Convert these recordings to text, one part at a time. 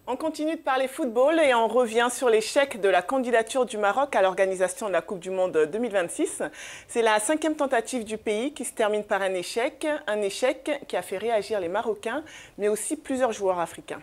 On continue de parler football et on revient sur l'échec de la candidature du Maroc à l'organisation de la Coupe du Monde 2026. C'est la 5e tentative du pays qui se termine par un échec qui a fait réagir les Marocains, mais aussi plusieurs joueurs africains.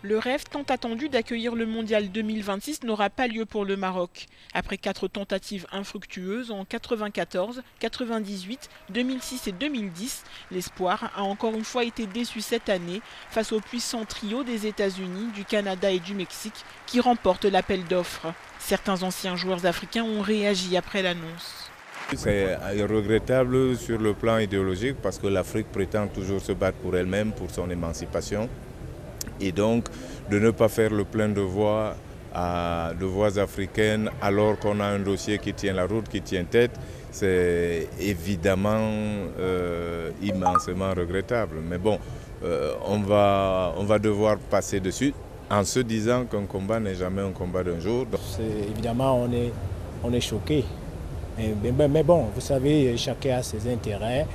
Le rêve tant attendu d'accueillir le Mondial 2026 n'aura pas lieu pour le Maroc. Après 4 tentatives infructueuses en 94, 98, 2006 et 2010, l'espoir a encore une fois été déçu cette année face au puissant trio des États-Unis, du Canada et du Mexique qui remportent l'appel d'offres. Certains anciens joueurs africains ont réagi après l'annonce. C'est regrettable sur le plan idéologique parce que l'Afrique prétend toujours se battre pour elle-même, pour son émancipation. Et donc, de ne pas faire le plein de voix africaines alors qu'on a un dossier qui tient la route, qui tient tête, c'est évidemment immensément regrettable. Mais bon, on va devoir passer dessus en se disant qu'un combat n'est jamais un combat d'un jour. Évidemment, on est choqué. Mais bon, vous savez, chacun a ses intérêts.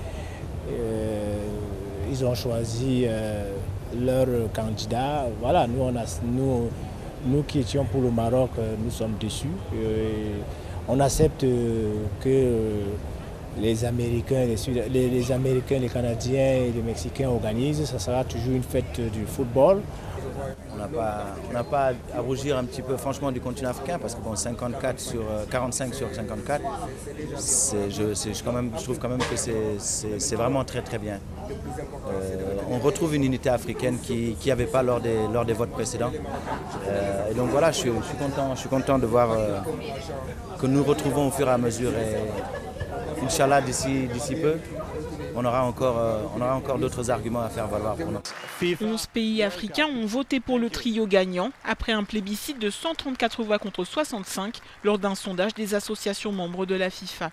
Ils ont choisi leur candidat. Voilà, nous qui étions pour le Maroc, nous sommes déçus. On accepte que les Américains, les Canadiens et les Mexicains organisent. Ça sera toujours une fête du football. On n'a pas à rougir un petit peu franchement du continent africain parce que bon, 45 sur 54, je trouve quand même que c'est vraiment très très bien. On retrouve une unité africaine qui n'y avait pas lors des votes précédents. Et donc voilà, je suis content de voir que nous retrouvons au fur et à mesure. Et Inch'Allah, d'ici peu, on aura encore d'autres arguments à faire valoir pour nous. 11 pays africains ont voté pour le trio gagnant après un plébiscite de 134 voix contre 65 lors d'un sondage des associations membres de la FIFA.